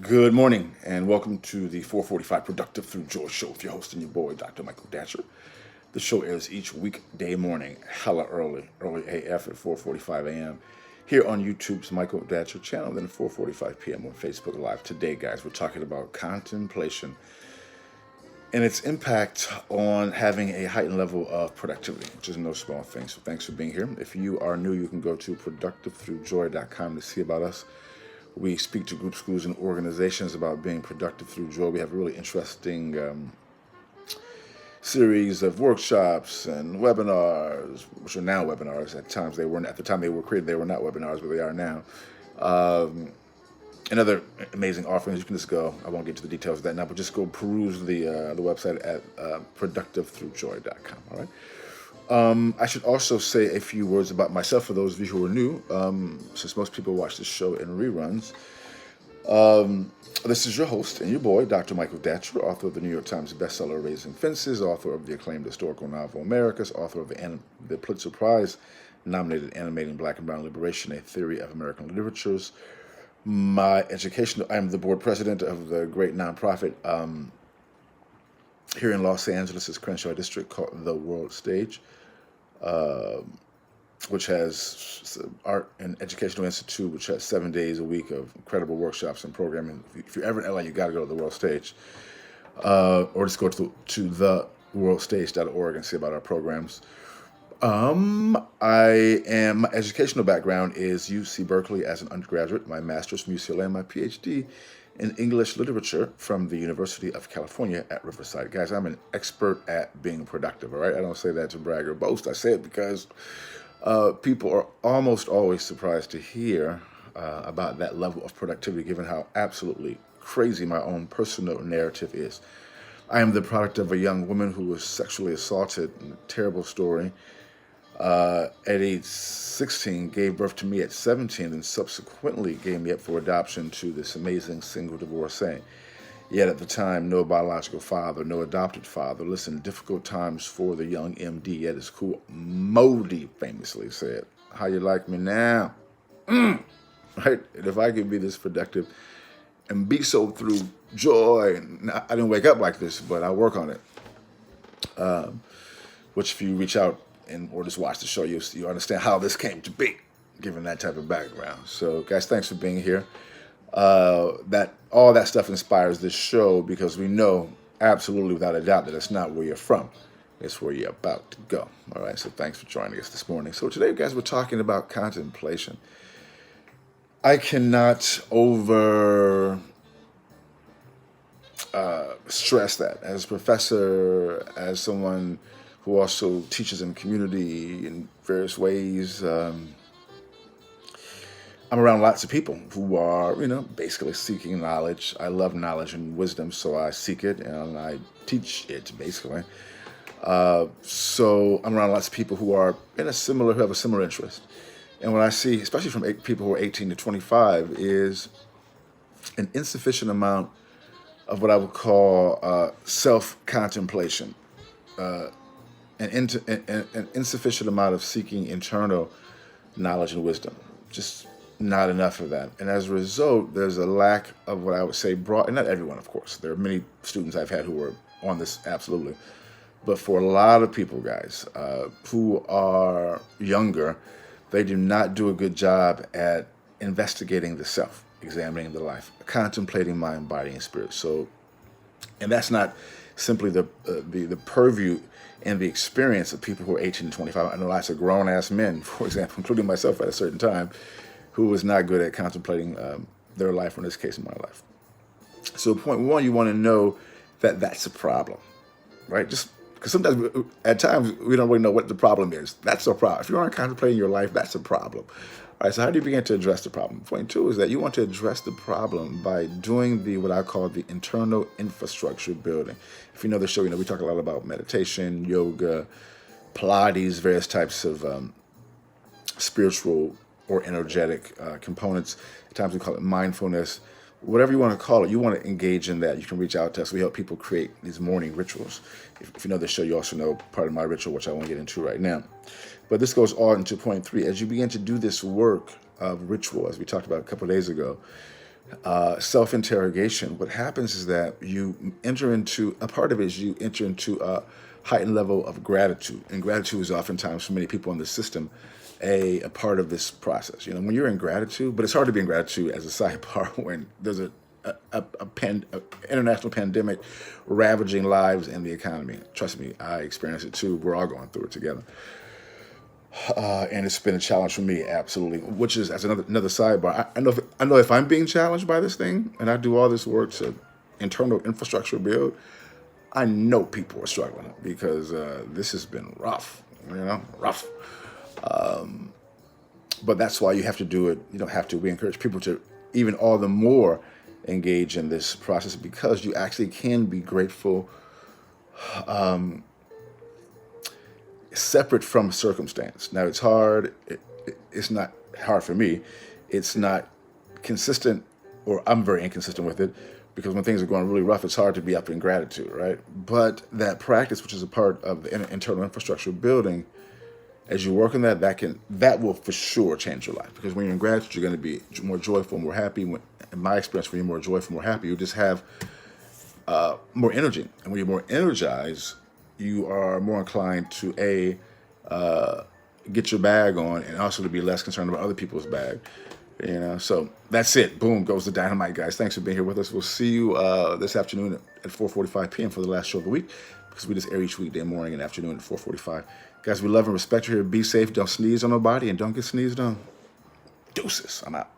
Good morning, and welcome to the 445 Productive Through Joy Show with your host and your boy, Dr. Michael Datcher. The show airs each weekday morning, hella early AF at 4:45 a.m. here on YouTube's Michael Datcher channel, then 4:45 p.m. on Facebook Live. Today, guys, we're talking about contemplation and its impact on having a heightened level of productivity, which is no small thing. So thanks for being here. If you are new, you can go to productivethroughjoy.com to see about us. We speak to groups, schools, and organizations about being productive through joy. We have a really interesting series of workshops and webinars, which are now webinars. At times they weren't. At the time they were created, they were not webinars, but they are now. And other amazing offerings. You can just go. I won't get to the details of that now, but just go peruse the website at productivethroughjoy.com. All right. I should also say a few words about myself for those of you who are new, since most people watch this show in reruns. This is your host and your boy, Dr. Michael Datcher, author of the New York Times bestseller Raising Fences, author of the acclaimed historical novel Americus, author of the Pulitzer Prize nominated Animating Black and Brown Liberation, A Theory of American Literatures. My education, I'm the board president of the great nonprofit here in Los Angeles' Crenshaw District called The World Stage, which has art and educational institute, which has 7 days a week of incredible workshops and programming. If you're ever in LA, you got to go to the World Stage, or just go to theworldstage.org and see about our programs. My educational background is UC Berkeley as an undergraduate, my master's from UCLA, and my PhD in English literature from the University of California at Riverside. Guys, I'm an expert at being productive, all right? I don't say that to brag or boast. I say it because people are almost always surprised to hear about that level of productivity, given how absolutely crazy my own personal narrative is. I am the product of a young woman who was sexually assaulted, a terrible story. At age 16, gave birth to me at 17, and subsequently gave me up for adoption to this amazing single divorcee. Yet at the time, no biological father, no adopted father. Listen, difficult times for the young MD, yet as cool. Modi famously said, "How you like me now?" Right? And if I could be this productive and be so through joy, and I didn't wake up like this, but I work on it. Which if you reach out or just watch the show, you understand how this came to be, given that type of background. So, guys, thanks for being here. That all that stuff inspires this show because we know absolutely without a doubt that it's not where you're from. It's where you're about to go. All right, so thanks for joining us this morning. So today, guys, we're talking about contemplation. I cannot over stress that as a professor, as someone who also teaches in the community in various ways. I'm around lots of people who are, basically seeking knowledge. I love knowledge and wisdom, so I seek it and I teach it, basically. So I'm around lots of people who are who have a similar interest. And what I see, especially from people who are 18 to 25, is an insufficient amount of what I would call self-contemplation. An insufficient amount of seeking internal knowledge and wisdom. Just not enough of that. And as a result, there's a lack of what I would say broad, and not everyone, of course. There are many students I've had who are on this, absolutely. But for a lot of people, guys, who are younger, they do not do a good job at investigating the self, examining the life, contemplating mind, body, and spirit. So, and that's not simply the purview and the experience of people who are 18 to 25. I know lots of grown-ass men, for example, including myself at a certain time, who was not good at contemplating their life, or in this case, my life. So point one, you want to know that that's a problem, right? Just because sometimes, at times, we don't really know what the problem is. That's a problem. If you aren't contemplating your life, that's a problem. All right, so how do you begin to address the problem? Point two is that you want to address the problem by doing what I call the internal infrastructure building. If you know the show, we talk a lot about meditation, yoga, Pilates, various types of spiritual or energetic components. At times we call it mindfulness. Whatever you want to call it, you want to engage in that. You can reach out to us. We help people create these morning rituals. If you know the show, you also know part of my ritual, which I won't get into right now. But this goes on to point three. As you begin to do this work of ritual, as we talked about a couple of days ago, self-interrogation, what happens is that you enter into a part of it is you enter into a heightened level of gratitude, and gratitude is oftentimes for many people in the system a part of this process. You know, when you're in gratitude, but it's hard to be in gratitude as a sidebar when there's a international pandemic ravaging lives and the economy. Trust me, I experienced it too. We're all going through it together. And it's been a challenge for me, absolutely. Which is as another sidebar. I know if I'm being challenged by this thing, and I do all this work to internal infrastructure build, I know people are struggling because this has been rough. You know, rough. But that's why you have to do it. You don't have to. We encourage people to even all the more engage in this process because you actually can be grateful separate from circumstance. Now it's hard. It's not hard for me. It's not consistent, or I'm very inconsistent with it because when things are going really rough, it's hard to be up in gratitude, right? But that practice, which is a part of the internal infrastructure building, as you work on that, that will for sure change your life. Because when you're in gratitude, you're going to be more joyful, more happy. In my experience, when you're more joyful, more happy, you just have more energy. And when you're more energized, you are more inclined to get your bag on, and also to be less concerned about other people's bag. You know, so that's it. Boom goes the dynamite, guys. Thanks for being here with us. We'll see you this afternoon at 4:45 p.m. for the last show of the week, because we just air each weekday morning and afternoon at 4:45. Guys, we love and respect you here. Be safe. Don't sneeze on nobody, and don't get sneezed on. Deuces. I'm out.